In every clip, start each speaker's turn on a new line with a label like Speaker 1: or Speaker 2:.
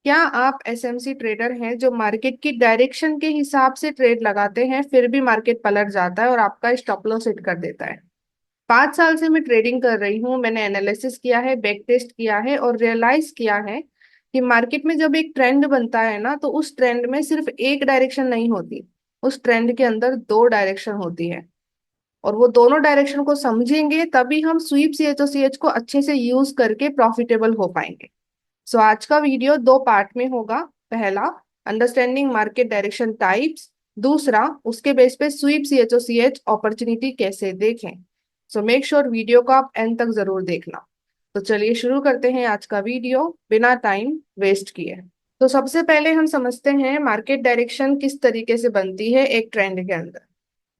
Speaker 1: क्या आप SMC trader हैं जो मार्केट की डायरेक्शन के हिसाब से ट्रेड लगाते हैं, फिर भी मार्केट पलट जाता है और आपका स्टॉप लॉस हिट कर देता है? 5 साल से मैं ट्रेडिंग कर रही हूँ। मैंने एनालिसिस किया है, बैक टेस्ट किया है और रियलाइज किया है कि मार्केट में जब एक ट्रेंड बनता है ना, तो उस ट्रेंड में सिर्फ एक डायरेक्शन नहीं होती। उस ट्रेंड के अंदर दो डायरेक्शन होती है, और वो दोनों डायरेक्शन को समझेंगे तभी हम स्वीप सीएचओसीएच को अच्छे से यूज करके प्रॉफिटेबल हो पाएंगे। सो आज का वीडियो दो पार्ट में होगा। पहला, अंडरस्टैंडिंग मार्केट डायरेक्शन टाइप्स। दूसरा, उसके बेस पे स्वीप सीएचओसीएच अपॉर्चुनिटी कैसे देखें। सो मेक श्योर वीडियो को आप एंड तक जरूर देखना। तो चलिए शुरू करते हैं आज का वीडियो बिना टाइम वेस्ट किए। तो सबसे पहले हम समझते हैं मार्केट डायरेक्शन किस तरीके से बनती है एक ट्रेंड के अंदर।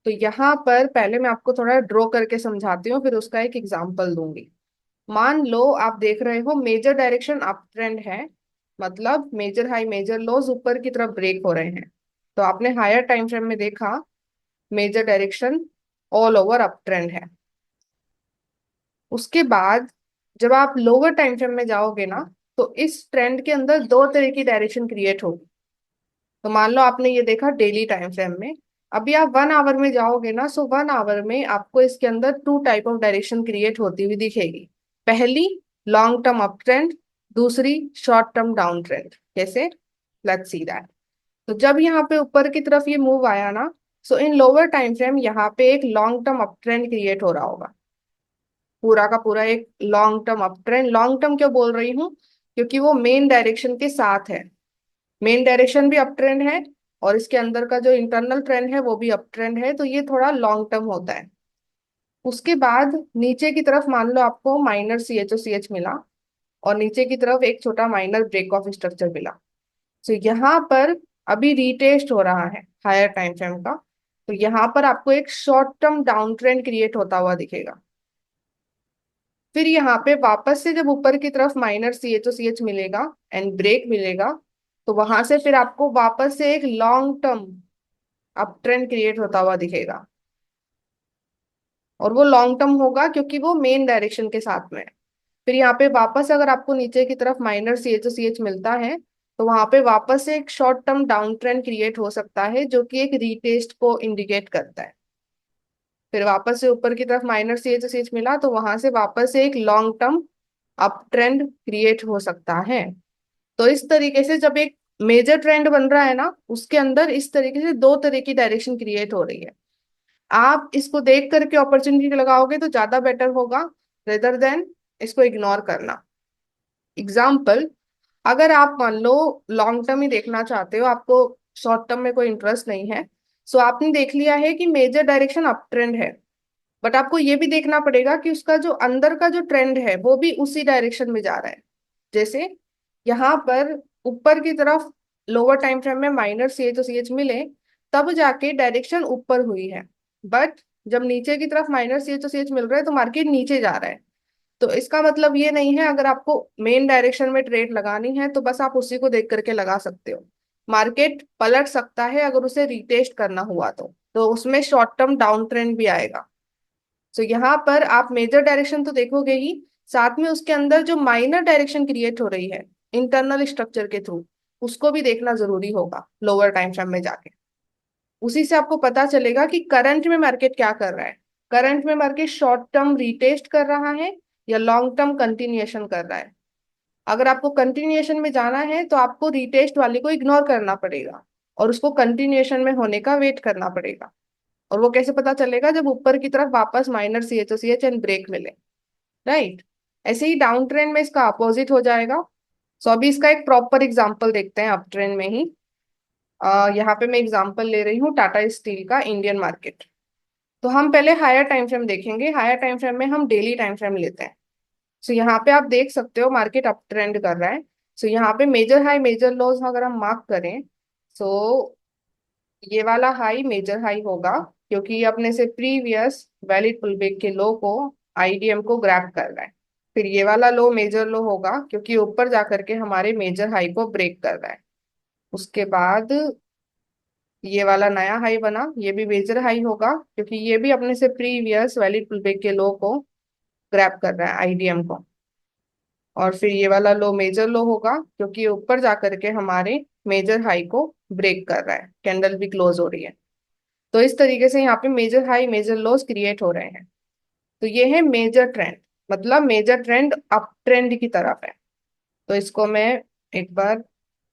Speaker 1: तो यहाँ पर पहले मैं आपको थोड़ा ड्रॉ करके समझाती हूँ, फिर उसका एक एग्जांपल दूंगी। मान लो आप देख रहे हो मेजर डायरेक्शन अप ट्रेंड है, मतलब मेजर हाई मेजर लोज ऊपर की तरफ ब्रेक हो रहे हैं। तो आपने हायर टाइम फ्रेम में देखा major direction all over up trend है। उसके बाद जब आप लोअर टाइम फ्रेम में जाओगे ना, तो इस ट्रेंड के अंदर दो तरह की डायरेक्शन क्रिएट होगी। तो मान लो आपने ये देखा डेली टाइम फ्रेम में। अभी आप 1 आवर में जाओगे ना, सो 1 आवर में आपको इसके अंदर two type of direction create होती हुई दिखेगी। पहली, लॉन्ग टर्म अप ट्रेंड। दूसरी, शॉर्ट टर्म डाउन ट्रेंड। कैसे? Let's see that. तो जब यहाँ पे ऊपर की तरफ ये मूव आया ना, सो इन लोअर टाइम फ्रेम यहाँ पे एक long term up trend create हो रहा होगा। पूरा का पूरा एक long term up trend. Long term क्यों बोल रही हूँ? क्योंकि वो मेन डायरेक्शन के साथ है। मेन डायरेक्शन भी अप ट्रेंड है और इसके अंदर का जो इंटरनल ट्रेंड है वो भी अप ट्रेंड है, तो ये थोड़ा लॉन्ग टर्म होता है। उसके बाद नीचे की तरफ मान लो आपको माइनर सीएचओसीएच मिला और नीचे की तरफ एक छोटा माइनर ब्रेक ऑफ स्ट्रक्चर मिला। तो यहाँ पर अभी रीटेस्ट हो रहा है हायर टाइम फ्रेम का। तो यहाँ पर आपको एक short term down trend create होता हुआ दिखेगा। फिर यहाँ पे वापस से जब ऊपर की तरफ माइनर सीएचओसीएच मिलेगा एंड ब्रेक मिलेगा, तो वहां से फिर आपको वापस से एक long term up trend create होता हुआ दिखेगा। और वो लॉन्ग टर्म होगा क्योंकि वो मेन डायरेक्शन के साथ में है। फिर यहाँ पे वापस अगर आपको नीचे की तरफ माइनर सीएचओसीएच मिलता है, तो वहां पे वापस से एक short term down trend create हो सकता है जो कि एक रीटेस्ट को इंडिकेट करता है। फिर वापस से ऊपर की तरफ माइनर सीएचओसीएच मिला, तो वहां से वापस से एक long term up trend create हो सकता है। तो इस तरीके से जब एक मेजर ट्रेंड बन रहा है ना, उसके अंदर इस तरीके से दो तरह की डायरेक्शन क्रिएट हो रही है। आप इसको देख करके अपॉर्चुनिटी लगाओगे तो ज्यादा बेटर होगा, रेदर देन इसको इग्नोर करना। एग्जाम्पल, अगर आप मान लो लॉन्ग टर्म ही देखना चाहते हो, आपको शॉर्ट टर्म में कोई इंटरेस्ट नहीं है, सो आपने देख लिया है कि मेजर डायरेक्शन अप ट्रेंड है, बट आपको ये भी देखना पड़ेगा कि उसका जो अंदर का जो ट्रेंड है वो भी उसी डायरेक्शन में जा रहा है। जैसे यहाँ पर ऊपर की तरफ लोअर टाइम फ्रेम में माइनर सीएच मिले, तब जाके डायरेक्शन ऊपर हुई है। बट जब नीचे की तरफ माइनर सीएच मिल रहा है तो मार्केट नीचे जा रहा है। तो इसका मतलब ये नहीं है अगर आपको मेन डायरेक्शन में ट्रेड लगानी है तो बस आप उसी को देख करके लगा सकते हो। मार्केट पलट सकता है अगर उसे रिटेस्ट करना हुआ तो उसमें शॉर्ट टर्म डाउन ट्रेंड भी आएगा। तो यहाँ पर आप मेजर डायरेक्शन तो देखोगे ही, साथ में उसके अंदर जो माइनर डायरेक्शन क्रिएट हो रही है इंटरनल स्ट्रक्चर के थ्रू, उसको भी देखना जरूरी होगा लोअर टाइम फ्रेम में जाके। उसी से आपको पता चलेगा कि करंट में मार्केट क्या कर रहा है। करंट में मार्केट शॉर्ट टर्म रिटेस्ट कर रहा है या लॉन्ग टर्म कंटिन्यूएशन कर रहा है। अगर आपको कंटिन्यूएशन में जाना है तो आपको रिटेस्ट वाले को इग्नोर करना पड़ेगा और उसको कंटिन्यूएशन में होने का वेट करना पड़ेगा। और वो कैसे पता चलेगा? जब ऊपर की तरफ वापस माइनर सीएचओसीएच एंड ब्रेक मिले, राइट। ऐसे ही डाउन ट्रेंड में इसका अपोजिट हो जाएगा। सो अभी इसका एक प्रॉपर एग्जांपल देखते हैं अप ट्रेंड में ही। यहाँ पे मैं एग्जांपल ले रही हूँ टाटा स्टील का इंडियन मार्केट। तो हम पहले हायर टाइम फ्रेम देखेंगे। हायर टाइम फ्रेम में हम डेली टाइम फ्रेम लेते हैं। सो यहाँ पे आप देख सकते हो मार्केट अप ट्रेंड कर रहा है। सो यहाँ पे मेजर हाई मेजर लोज अगर हम मार्क करें, सो ये वाला हाई मेजर हाई होगा क्योंकि ये अपने से प्रीवियस वैलिड पुलबैक के लो को, आईडीएम को ग्रैब कर रहा है। फिर ये वाला लो मेजर लो होगा क्योंकि ऊपर जाकर के हमारे मेजर हाई को ब्रेक कर रहा है। उसके बाद ये वाला नया हाई बना, ये भी मेजर हाई होगा क्योंकि ये भी अपने से प्रीवियस वैलिड पुलबैक के लो को ग्रैब कर रहा है, आईडीएम को। और फिर ये वाला लो मेजर लो होगा, क्योंकि ये ऊपर जा करके हमारे मेजर हाई को ब्रेक कर रहा है, कैंडल भी क्लोज हो रही है। तो इस तरीके से यहाँ पे मेजर हाई मेजर लोज क्रिएट हो रहे हैं। तो ये है मेजर ट्रेंड, मतलब मेजर ट्रेंड अप ट्रेंड की तरफ है। तो इसको मैं एक बार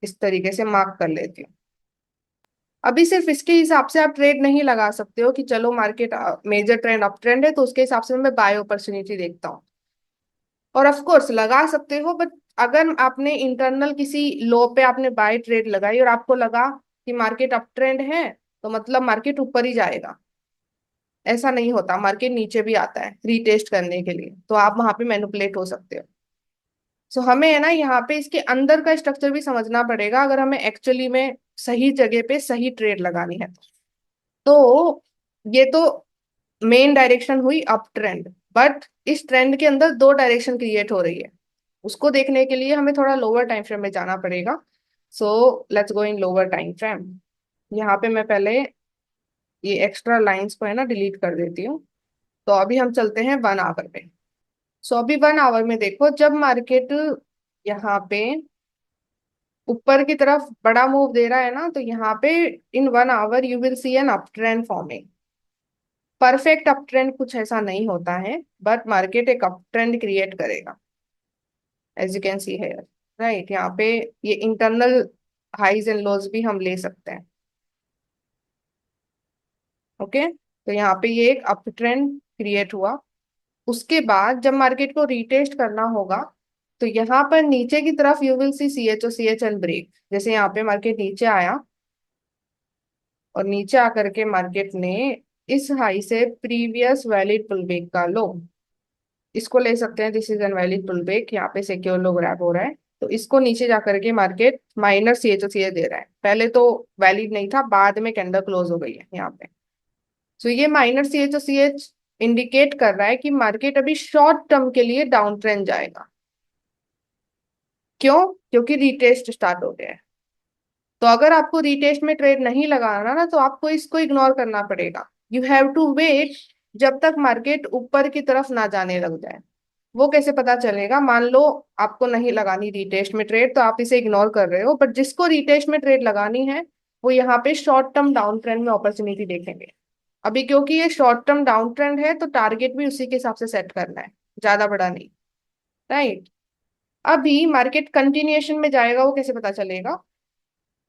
Speaker 1: इस तरीके से मार्क कर लेती हूँ। अभी सिर्फ इसके हिसाब से आप ट्रेड नहीं लगा सकते हो कि चलो market major trend up trend है तो उसके हिसाब से मैं बाय अपॉर्चुनिटी देखता हूँ। और ऑफ कोर्स लगा सकते हो, बट अगर आपने इंटरनल किसी लो पे आपने बाय ट्रेड लगाई और आपको लगा कि मार्केट अप ट्रेंड है, तो मतलब मार्केट ऊपर ही जाएगा। ऐसा नहीं होता, मार्केट नीचे भी आता है रीटेस्ट करने के लिए, तो आप वहां पे मैनिपुलेट हो सकते हो। सो हमें है ना यहाँ पे इसके अंदर का स्ट्रक्चर भी समझना पड़ेगा, अगर हमें एक्चुअली में सही जगह पे सही ट्रेड लगानी है। तो ये तो मेन डायरेक्शन हुई अप ट्रेंड, बट इस ट्रेंड के अंदर दो डायरेक्शन क्रिएट हो रही है। उसको देखने के लिए हमें थोड़ा लोअर टाइम फ्रेम में जाना पड़ेगा। So let's go in lower time frame. यहाँ पे मैं पहले ये एक्स्ट्रा लाइंस को है ना डिलीट कर देती हूँ। तो अभी हम चलते हैं 1 आवर पे। सो अभी 1 आवर में देखो, जब मार्केट यहाँ पे ऊपर की तरफ बड़ा मूव दे रहा है ना, तो यहाँ पे in 1 hour you will see an up trend forming. Perfect up trend कुछ ऐसा नहीं होता है, बट मार्केट एक अप ट्रेंड क्रिएट करेगा, as you can see here. Right, यहाँ पे ये इंटरनल हाइज एंड लोज भी हम ले सकते हैं। ओके, तो यहाँ पे ये एक अप ट्रेंड क्रिएट हुआ। उसके बाद जब मार्केट को रीटेस्ट करना होगा, तो यहाँ पर नीचे की तरफ you will see C H O C H L break. जैसे यहाँ पे मार्केट नीचे आया और नीचे आकर के मार्केट ने इस हाई से प्रीवियस वैलिड पुल बैक का लो, इसको ले सकते हैं, this is an valid pull back. यहाँ पे सिक्योर लो ग्रैब हो रहा है, तो इसको नीचे जा करके market minor C H O C H दे रहा है। पहले तो वैलिड नहीं था, बाद में कैंडल क्लोज हो गई है यहाँ पे। तो ये minor C H O C H indicate कर रहा है कि मार्केट अभी शॉर्ट टर्म के लिए डाउन ट्रेंड जाएगा। क्यों? क्योंकि रीटेस्ट स्टार्ट हो गया है। तो अगर आपको रीटेस्ट में ट्रेड नहीं लगाना ना, तो आपको इसको इग्नोर करना पड़ेगा। यू हैव टू वेट जब तक मार्केट ऊपर की तरफ ना जाने लग जाए। वो कैसे पता चलेगा? मान लो आपको नहीं लगानी रीटेस्ट में ट्रेड, तो आप इसे इग्नोर कर रहे हो, बट जिसको रीटेस्ट में ट्रेड लगानी है वो यहाँ पे शॉर्ट टर्म डाउन ट्रेंड में अपॉर्चुनिटी देखेंगे। अभी क्योंकि ये शॉर्ट टर्म डाउन ट्रेंड है, तो टारगेट भी उसी के हिसाब से सेट करना है, ज्यादा बड़ा नहीं। राइट। अभी मार्केट कंटिन्यूएशन में जाएगा, वो कैसे पता चलेगा?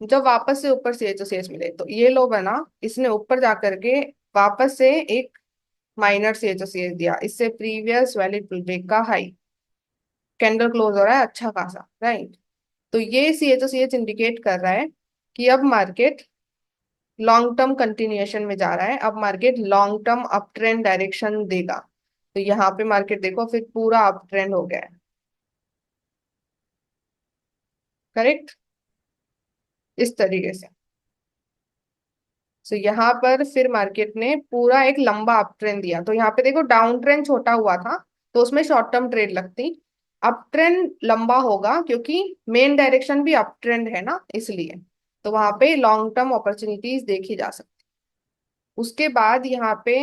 Speaker 1: जब वापस से ऊपर सीएच सीएच मिले, तो ये लो बना, इसने ऊपर जा करके वापस से एक माइनर सीएच सीएच दिया, इससे प्रीवियस वैलिड पुल ब्रेक का हाई, कैंडल क्लोज हो रहा है अच्छा खासा। राइट, तो ये सीएच सीएच इंडिकेट कर रहा है कि अब मार्केट लॉन्ग टर्म कंटिन्यूएशन में जा रहा है, अब market long term up trend direction देगा। तो यहाँ पे मार्केट देखो फिर पूरा अप ट्रेंड हो गया है। करेक्ट, इस तरीके से। सो यहाँ पर फिर मार्केट ने पूरा एक लंबा अप ट्रेंड दिया। तो यहाँ पे देखो डाउन ट्रेंड छोटा हुआ था, तो उसमें शॉर्ट टर्म ट्रेड लगती। अप ट्रेंड लंबा होगा क्योंकि मेन डायरेक्शन भी अप ट्रेंड है ना, इसलिए। तो वहां पे लॉन्ग टर्म अपॉर्चुनिटीज देखी जा सकती। उसके बाद यहाँ पे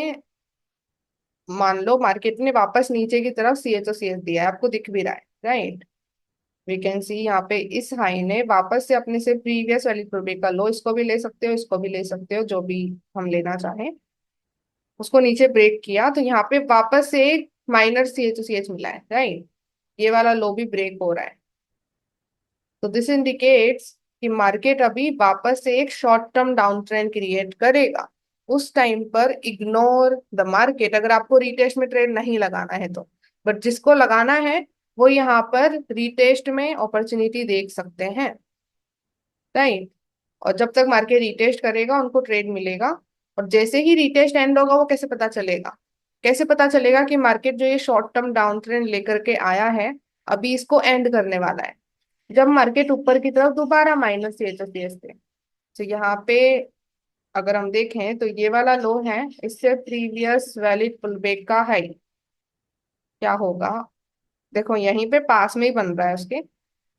Speaker 1: मान लो मार्केट ने वापस नीचे की तरफ सी एच ओ सी एच दिया है, आपको दिख भी रहा है। राइट, वी कैन सी यहाँ पे इस हाई ने वापस से अपने से प्रीवियस वाली प्रोडक्ट का लो, इसको भी ले सकते हो, इसको भी ले सकते हो, जो भी हम लेना चाहें, उसको नीचे ब्रेक किया। तो यहाँ पे वापस से एक माइनर सी एच मिला है। राइट, ये वाला लो भी ब्रेक हो रहा है। तो दिस इंडिकेट्स कि मार्केट अभी वापस से एक short term down trend create करेगा। उस टाइम पर इग्नोर द मार्केट, अगर आपको रीटेस्ट में ट्रेड नहीं लगाना है तो। बट जिसको लगाना है वो यहाँ पर रीटेस्ट में अपॉर्चुनिटी देख सकते हैं। राइट, और जब तक मार्केट रीटेस्ट करेगा उनको ट्रेड मिलेगा। और जैसे ही रीटेस्ट एंड होगा, वो कैसे पता चलेगा? कैसे पता चलेगा कि मार्केट जो ये शॉर्ट टर्म डाउन ट्रेंड लेकर के आया है, अभी इसको एंड करने वाला है? जब मार्केट ऊपर की तरफ दोबारा माइनस सी एच थे। तो यहाँ पे अगर हम देखें, तो ये वाला लो है, इससे प्रीवियस वैलिड पुल बैक का हाई क्या होगा? देखो यहीं पे पास में ही बन रहा है उसके,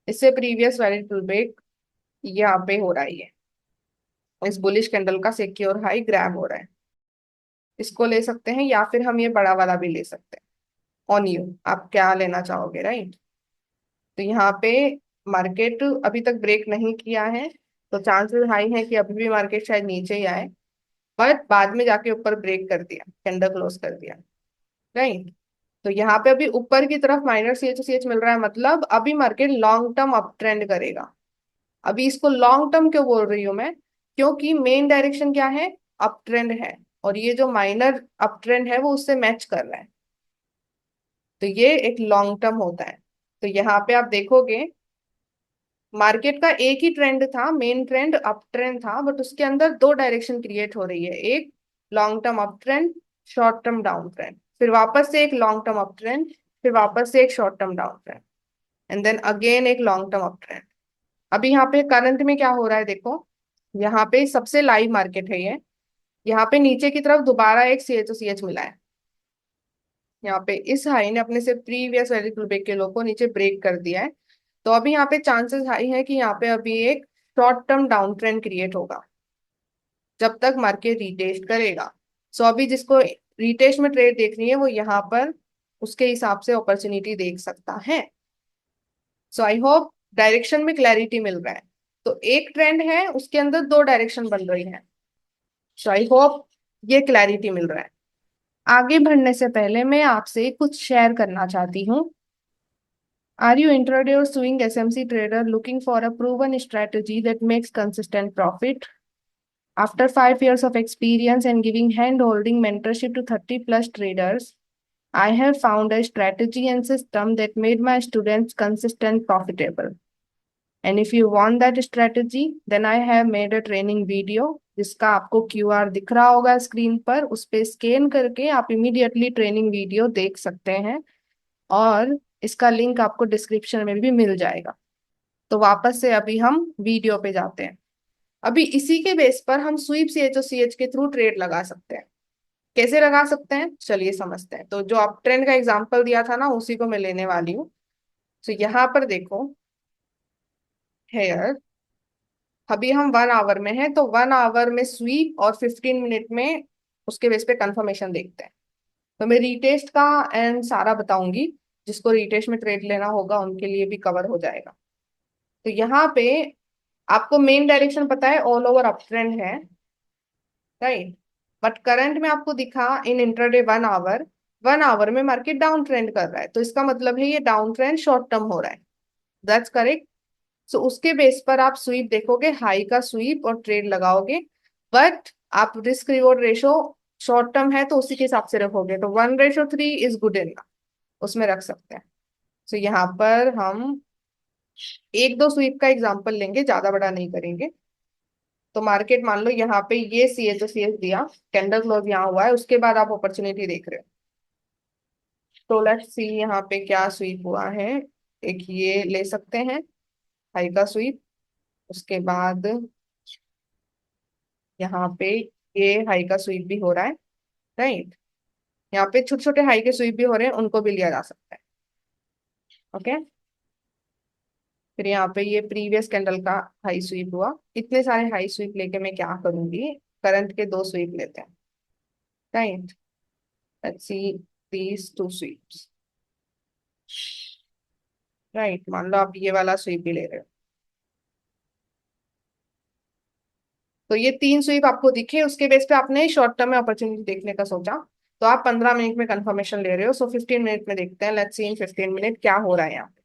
Speaker 1: इससे प्रीवियस वैलिड पुल बैक यहाँ पे हो रहा है। ये इस बुलिश कैंडल का सिक्योर हाई ग्रैब हो रहा है, इसको ले सकते हैं, या फिर हम ये बड़ा वाला भी ले सकते हैं। ऑन यू, आप क्या लेना चाहोगे। राइट, तो यहाँ पे मार्केट अभी तक ब्रेक नहीं किया है, तो चांसेस हाई है कि अभी भी मार्केट शायद नीचे ही आए, बट बाद में जाके ऊपर ब्रेक कर दिया, कैंडल क्लोज कर दिया। राइट। तो यहाँ पे अभी ऊपर की तरफ माइनर सी एच मिल रहा है, मतलब अभी market long term up trend करेगा। अभी इसको लॉन्ग टर्म क्यों बोल रही हूँ मैं, क्योंकि मेन डायरेक्शन क्या है, अप ट्रेंड है, और ये जो माइनर अप ट्रेंड है वो उससे मैच कर रहा है। तो ये एक लॉन्ग टर्म होता है। तो यहाँ पे आप देखोगे मार्केट का एक ही ट्रेंड था, मेन ट्रेंड अप ट्रेंड था, बट उसके अंदर दो डायरेक्शन क्रिएट हो रही है, एक long term up trend, short term down trend, फिर वापस से एक लॉन्ग टर्म अप ट्रेंड, फिर वापस से एक short term down trend, and then again एक लॉन्ग टर्म अप ट्रेंड। अभी यहाँ पे करंट में क्या हो रहा है देखो, यहाँ पे सबसे लाइव मार्केट है ये, यहाँ पे नीचे की तरफ दोबारा एक सी एच मिला है। यहाँ पे इस हाई ने अपने से प्रीवियस वैल्यू ब्रेक के लो को नीचे ब्रेक कर दिया है। तो अभी यहाँ पे चांसेस हाई है कि यहाँ पे अभी एक short term down trend create होगा जब तक मार्केट रिटेस्ट करेगा। सो अभी जिसको रिटेस्ट में ट्रेड देखनी है वो यहाँ पर उसके हिसाब से अपॉर्चुनिटी देख सकता है। सो आई होप डायरेक्शन में क्लैरिटी मिल रहा है। तो एक ट्रेंड है उसके अंदर दो डायरेक्शन बन रही है। सो आई होप ये क्लैरिटी मिल रहा है। आगे बढ़ने से पहले मैं आपसे कुछ शेयर करना चाहती हूँ। Are you intraday or swing SMC trader looking for a proven strategy that makes consistent profit? After 5 years of experience and giving hand-holding mentorship to 30 plus traders, I have found a strategy and system that made my students consistent profitable. And if you want that strategy, then I have made a training video जिसका आपको QR दिख रहा होगा screen पर, उस पे scan करके आप इमीडिएटली ट्रेनिंग वीडियो देख सकते हैं, और इसका लिंक आपको डिस्क्रिप्शन में भी मिल जाएगा। तो वापस से अभी हम वीडियो पे जाते हैं। अभी इसी के बेस पर हम स्वीप सी एच के थ्रू ट्रेड लगा सकते हैं। कैसे लगा सकते हैं चलिए समझते हैं। तो जो अप ट्रेंड का एग्जांपल दिया था ना उसी को मैं लेने वाली हूँ। तो यहाँ पर देखो, हेयर अभी हम 1 आवर में हैं, तो 1 आवर में स्वीप और 15 मिनट में उसके बेस पे कंफर्मेशन देखते हैं। तो मैं रीटेस्ट का एंड सारा बताऊंगी, जिसको रीटेस्ट में ट्रेड लेना होगा उनके लिए भी कवर हो जाएगा। तो यहाँ पे आपको मेन डायरेक्शन पता है, ऑल ओवर अप ट्रेंड है, राइट। बट करंट में आपको दिखा इन इंट्राडे 1 आवर, 1 आवर में मार्केट डाउन ट्रेंड कर रहा है, तो इसका मतलब है ये डाउन ट्रेंड शॉर्ट टर्म हो रहा है। That's correct. सो उसके बेस पर आप स्वीप देखोगे, हाई का स्वीप और ट्रेड लगाओगे, बट आप risk reward ratio short term है तो उसी के हिसाब से रखोगे, तो 1:3 इज गुड इनफ, उसमें रख सकते हैं। तो यहाँ पर हम एक दो स्वीप का एग्जांपल लेंगे, ज्यादा बड़ा नहीं करेंगे। तो मार्केट मान लो यहाँ पे ये सी एच दिया, कैंडल क्लोज यहाँ हुआ है, उसके बाद आप अपॉर्चुनिटी देख रहे हो। तो लेट्स सी यहाँ पे क्या स्वीप हुआ है। एक ये ले सकते हैं, हाई का स्वीप, उसके बाद यहाँ पे ये हाई का स्वीप भी हो रहा है, राइट। यहाँ पे छोटे छोटे हाई के स्वीप भी हो रहे हैं, उनको भी लिया जा सकता है। ओके। फिर यहाँ पे ये प्रीवियस कैंडल का हाई स्वीप हुआ। इतने सारे हाई स्वीप लेके मैं क्या करूंगी, करंट के दो स्वीप लेते हैं, right. Let's see these two sweeps, right. मान लो आप ये वाला स्वीप भी ले रहे हो। तो ये तीन स्वीप आपको दिखे, उसके बेस पे आपने शॉर्ट टर्म में अपॉर्चुनिटी देखने का सोचा, तो आप 15 मिनट में कंफर्मेशन ले रहे हो। सो 15 मिनट में देखते हैं, लेट्स सी इन 15 मिनट क्या हो रहा है यहाँ पे।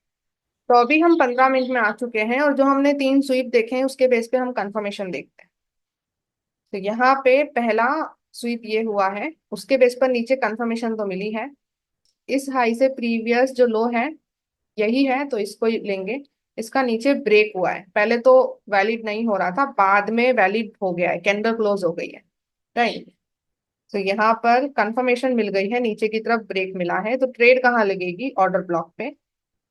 Speaker 1: तो अभी हम 15 मिनट में आ चुके हैं, और जो हमने तीन स्वीप देखे हैं उसके बेस पे हम कंफर्मेशन देखते हैं। तो यहाँ पे पहला स्वीप ये हुआ है, उसके बेस पर नीचे कंफर्मेशन तो मिली है। इस हाई से प्रीवियस जो लो है यही है, तो इसको ही लेंगे। इसका नीचे ब्रेक हुआ है, पहले तो वैलिड नहीं हो रहा था, बाद में वैलिड हो गया है, कैंडल क्लोज हो गई है, राइट। तो यहाँ पर कंफर्मेशन मिल गई है, नीचे की तरफ ब्रेक मिला है, तो ट्रेड कहाँ लगेगी, ऑर्डर ब्लॉक पे।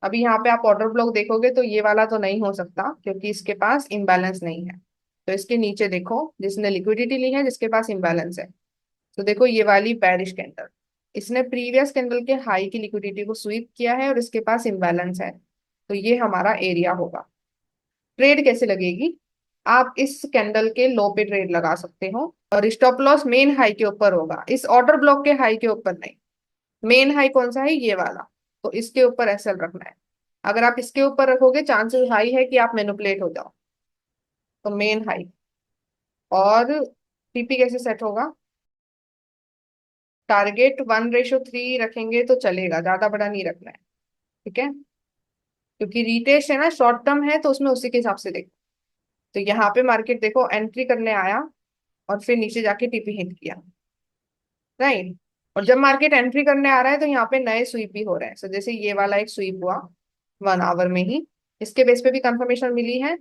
Speaker 1: अभी यहाँ पे आप ऑर्डर ब्लॉक देखोगे तो ये वाला तो नहीं हो सकता, क्योंकि इसके पास इम्बैलेंस नहीं है। तो इसके नीचे देखो, जिसने लिक्विडिटी ली है, जिसके पास इम्बैलेंस है। तो देखो ये वाली बेरिश कैंडल, इसने प्रीवियस कैंडल के हाई की लिक्विडिटी को स्वीप किया है और इसके पास इम्बैलेंस है, तो ये हमारा एरिया होगा। ट्रेड कैसे लगेगी, आप इस कैंडल के लो पे ट्रेड लगा सकते हो, और स्टॉप लॉस मेन हाई के ऊपर होगा, इस ऑर्डर ब्लॉक के हाई के ऊपर नहीं। मेन हाई कौन सा है, ये वाला, तो इसके ऊपर एसएल रखना है। अगर आप इसके ऊपर रखोगे चांसेस हाई है कि आप मैनिपुलेट हो जाओ। तो मेन हाई। और टीपी कैसे सेट होगा? टारगेट 1:3 रखेंगे तो चलेगा, ज्यादा बड़ा नहीं रखना है। ठीक है, क्योंकि रिटेस्ट है ना, शॉर्ट टर्म है, तो उसमें उसी के हिसाब से देखो। तो यहाँ पे मार्केट देखो एंट्री करने आया और फिर नीचे जाके टीपी हिट किया, राइट। और जब मार्केट एंट्री करने आ रहा है तो यहाँ पे नए स्वीप भी हो रहे हैं। सो जैसे ये वाला एक स्वीप हुआ 1 आवर में ही, इसके बेस पे भी कंफर्मेशन मिली है।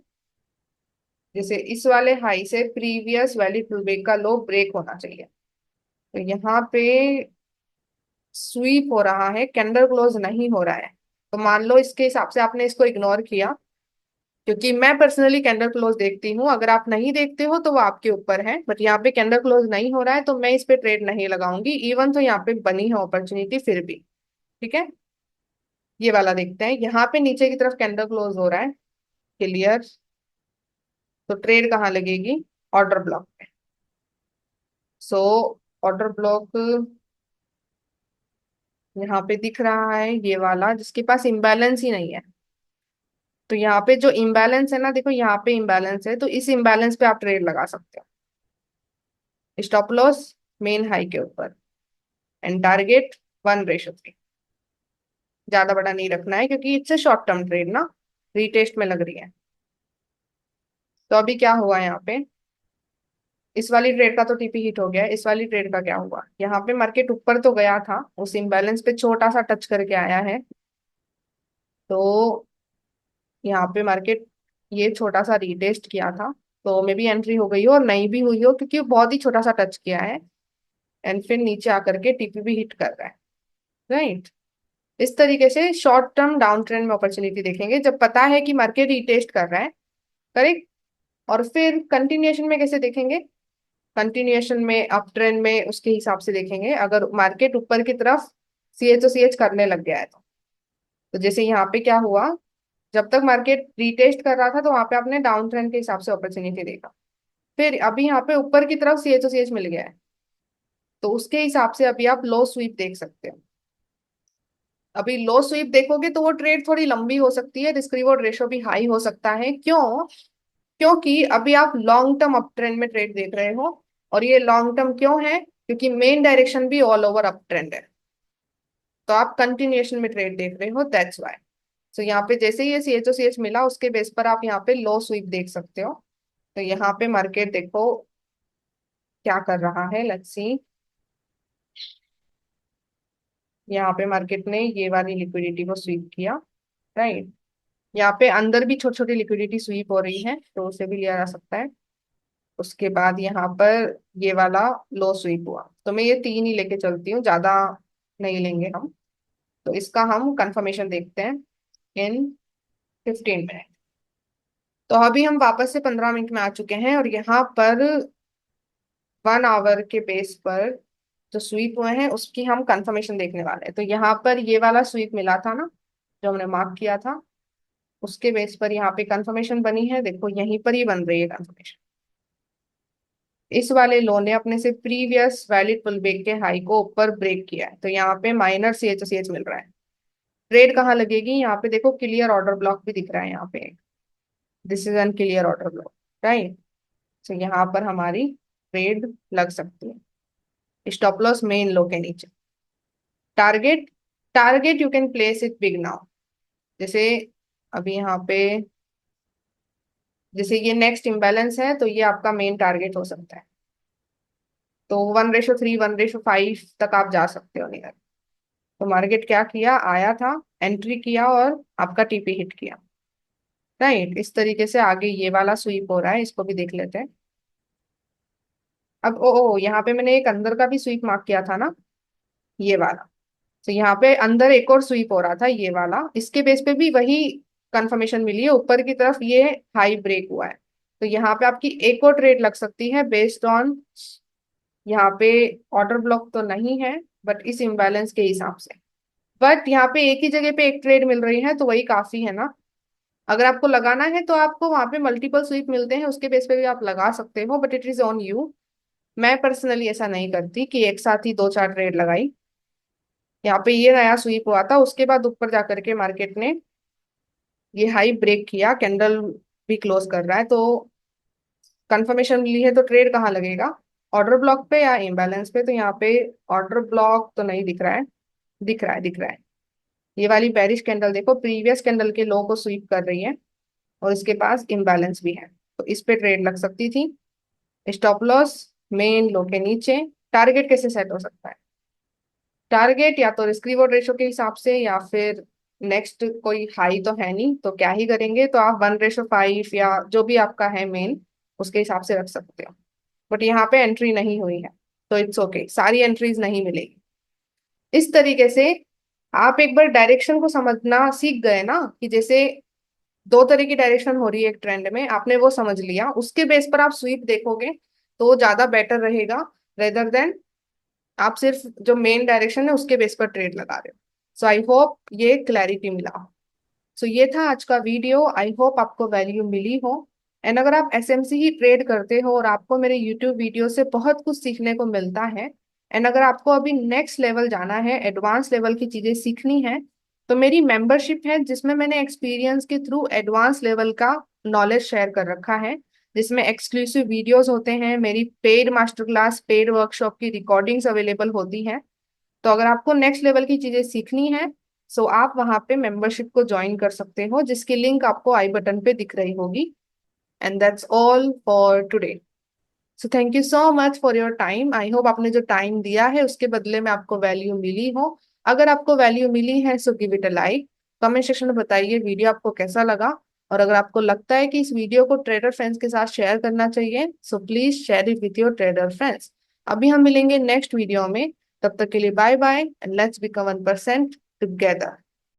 Speaker 1: जैसे इस वाले हाई से प्रीवियस वैल्यू पुलबैक का लो ब्रेक होना चाहिए। तो यहाँ पे स्वीप हो रहा है, कैंडल क्लोज नहीं हो रहा है। तो मान लो इसके हिसाब से आपने इसको इग्नोर किया, क्योंकि मैं पर्सनली कैंडल क्लोज देखती हूँ। अगर आप नहीं देखते हो तो वो आपके ऊपर है, बट यहाँ पे कैंडल क्लोज नहीं हो रहा है तो मैं इस पे ट्रेड नहीं लगाऊंगी। इवन तो यहाँ पे बनी है अपॉर्चुनिटी फिर भी। ठीक है, ये वाला देखते हैं। यहाँ पे नीचे की तरफ कैंडल क्लोज हो रहा है, क्लियर। तो ट्रेड कहाँ लगेगी? ऑर्डर ब्लॉक पे। सो ऑर्डर ब्लॉक यहाँ पे दिख रहा है, ये वाला जिसके पास इम्बैलेंस ही नहीं है। तो यहाँ पे जो इम्बैलेंस है ना, देखो यहाँ पे इम्बैलेंस है, तो इस इम्बैलेंस पे आप ट्रेड लगा सकते हो। स्टॉप लॉस मेन हाई के ऊपर, एंड टारगेट 1:3। ज्यादा बड़ा नहीं रखना है क्योंकि इससे शॉर्ट टर्म ट्रेड ना रीटेस्ट में लग रही है। तो अभी क्या हुआ यहाँ पे? इस वाली ट्रेड का तो टीपी हिट हो गया है, इस वाली ट्रेड का क्या हुआ? यहाँ पे मार्केट ऊपर तो गया था, उस इम्बैलेंस पे छोटा सा टच करके आया है। तो यहाँ पे मार्केट ये छोटा सा रीटेस्ट किया था, तो मे भी एंट्री हो गई हो और नहीं भी हुई हो, क्योंकि वो बहुत ही छोटा सा टच किया है। एंड फिर नीचे आकर के टीपी भी हिट कर रहा है, राइट। इस तरीके से शॉर्ट टर्म डाउन ट्रेंड में अपॉर्चुनिटी देखेंगे जब पता है कि मार्केट रीटेस्ट कर रहा है, करेक्ट। और फिर कंटिन्यूएशन में कैसे देखेंगे? कंटिन्यूएशन में अप ट्रेंड में उसके हिसाब से देखेंगे। अगर मार्केट ऊपर की तरफ CH करने लग गया है तो जैसे यहाँ पे क्या हुआ, जब तक मार्केट रीटेस्ट कर रहा था तो वहां पे आपने डाउन ट्रेंड के हिसाब से अपॉर्चुनिटी देखा। फिर अभी यहाँ पे ऊपर की तरफ CH मिल गया है, तो उसके हिसाब से अभी आप लो स्वीप देख सकते हो। अभी लो स्वीप देखोगे तो वो ट्रेड थोड़ी लंबी हो सकती है, रिस्क रिवॉर्ड रेशो भी हाई हो सकता है। क्यों? क्योंकि अभी आप लॉन्ग टर्म अप ट्रेंड में ट्रेड देख रहे हो। और ये लॉन्ग टर्म क्यों है? क्योंकि मेन डायरेक्शन भी ऑल ओवर अप ट्रेंड है, तो आप कंटिन्यूएशन में ट्रेड देख रहे हो, दैट्स वाई। सो यहाँ पे जैसे ही ये CH मिला उसके बेस पर आप यहाँ पे लो स्वीप देख सकते हो। तो यहाँ पे मार्केट देखो क्या कर रहा है, लेट्स सी। यहाँ पे मार्केट ने ये वाली लिक्विडिटी को स्वीप किया, राइट। यहाँ पे अंदर भी छोटी छोटी लिक्विडिटी स्वीप हो रही है, तो उसे भी लिया जा सकता है। उसके बाद यहाँ पर ये वाला लो स्वीप हुआ, तो मैं ये तीन ही लेके चलती हूँ, ज्यादा नहीं लेंगे हम। तो इसका हम कंफर्मेशन देखते हैं इन 15 मिनट। तो अभी हम वापस से 15 मिनट में आ चुके हैं और यहाँ पर 1 आवर के बेस पर जो स्वीप हुए हैं उसकी हम कंफर्मेशन देखने वाले हैं। तो यहाँ पर ये वाला स्वीप मिला था ना, जो हमने मार्क किया था, उसके बेस पर यहाँ पे कंफर्मेशन बनी है। देखो यहीं पर ही बन रही है कंफर्मेशन। इस वाले लो ने अपने से प्रीवियस वैलिड पुलबैक के हाई को ऊपर ब्रेक किया है, तो यहाँ पे माइनर CH मिल रहा है। ट्रेड कहाँ लगेगी? यहाँ पे देखो क्लियर ऑर्डर ब्लॉक भी दिख रहा है यहाँ पे, this is N clear order block, right. तो यहाँ पर हमारी ट्रेड लग सकती है। स्टॉप लॉस मेन लो के नीचे। Target, target you can place it big now. जैसे अभी यहाँ पे जैसे ये नेक्स्ट इम्बैलेंस है, तो ये आपका मेन टारगेट हो सकता है। तो 1:3 1:5 तक आप जा सकते हो नियर। तो मार्केट क्या किया, आया था, एंट्री किया और आपका टीपी हिट किया, राइट। इस तरीके से आगे ये वाला स्वीप हो रहा है, इसको भी देख लेते हैं। अब ओ यहाँ पे मैंने एक अंदर का भी स्वीप मार्क किया था ना, ये वाला। तो यहाँ पे अंदर एक और स्वीप हो रहा था, ये वाला। इसके बेस पे भी वही कंफर्मेशन मिली है, ऊपर की तरफ ये हाई ब्रेक हुआ है। तो यहाँ पे आपकी एक और ट्रेड लग सकती है बेस्ड ऑन, यहाँ पे ऑर्डर ब्लॉक तो नहीं है बट इस इम्बैलेंस के हिसाब से। बट यहाँ पे एक ही जगह पे एक ट्रेड मिल रही है तो वही काफी है ना। अगर आपको लगाना है तो आपको वहां पे मल्टीपल स्वीप मिलते हैं, उसके बेस पे भी आप लगा सकते हो, but it is on you. मैं पर्सनली ऐसा नहीं करती कि एक साथ ही दो चार ट्रेड लगाई। यहाँ पे ये नया स्वीप हुआ था, उसके बाद ऊपर जाकर के मार्केट ने ये हाई ब्रेक किया, कैंडल भी क्लोज कर रहा है, तो कंफर्मेशन मिली है, तो ट्रेड कहाँ लगेगा? ऑर्डर ब्लॉक पे या इम्बैलेंस पे? तो यहाँ पे ऑर्डर ब्लॉक तो नहीं दिख रहा है, दिख रहा है, दिख रहा है। ये वाली बेरिश कैंडल देखो, प्रीवियस कैंडल के लो को स्वीप कर रही है और इसके पास इम्बैलेंस भी है, तो इस पे ट्रेड लग सकती थी। स्टॉप लॉस मेन लो के नीचे। टारगेट कैसे सेट हो सकता है? टारगेट या तो रिस्क रिवॉर्ड रेशो के हिसाब से, या फिर नेक्स्ट कोई हाई तो है नहीं तो क्या ही करेंगे, तो आप 1:5 या जो भी आपका है मेन, उसके हिसाब से रख सकते हो। बट यहाँ पे एंट्री नहीं हुई है, तो इट्स ओके, सारी एंट्रीज नहीं मिलेगी। इस तरीके से आप एक बार डायरेक्शन को समझना सीख गए ना, कि जैसे दो तरह की डायरेक्शन हो रही है एक ट्रेंड में, आपने वो समझ लिया, उसके बेस पर आप स्वीप देखोगे तो ज्यादा बेटर रहेगा, रेदर देन आप सिर्फ जो मेन डायरेक्शन है उसके बेस पर ट्रेड लगा रहे हो। सो आई होप ये क्लैरिटी मिला। सो ये था आज का वीडियो, आई होप आपको वैल्यू मिली हो। एंड अगर आप एसएमसी ही ट्रेड करते हो और आपको मेरे यूट्यूब वीडियो से बहुत कुछ सीखने को मिलता है, एंड अगर आपको अभी नेक्स्ट लेवल जाना है, एडवांस लेवल की चीजें सीखनी है, तो मेरी मेंबरशिप है जिसमें मैंने एक्सपीरियंस के थ्रू एडवांस लेवल का नॉलेज शेयर कर रखा है, जिसमें एक्सक्लूसिव वीडियोस होते हैं, मेरी paid master class, paid workshop की रिकॉर्डिंग्स अवेलेबल होती हैं। तो अगर आपको नेक्स्ट लेवल की चीजें सीखनी है, सो आप वहां पे मेंबरशिप को ज्वाइन कर सकते हो, जिसकी लिंक आपको आई बटन पे दिख रही होगी। And that's all for today. So thank you so much for your time. I hope आपने जो टाइम दिया है उसके बदले में आपको वैल्यू मिली हो। अगर आपको वैल्यू मिली है so give it a like. Comment section में बताइए वीडियो आपको कैसा लगा, और अगर आपको लगता है कि इस वीडियो को ट्रेडर फ्रेंड्स के साथ शेयर करना चाहिए, so please share it with your trader friends. अभी हम मिलेंगे नेक्स्ट वीडियो में, तब तक के लिए bye bye and let's become 1% together.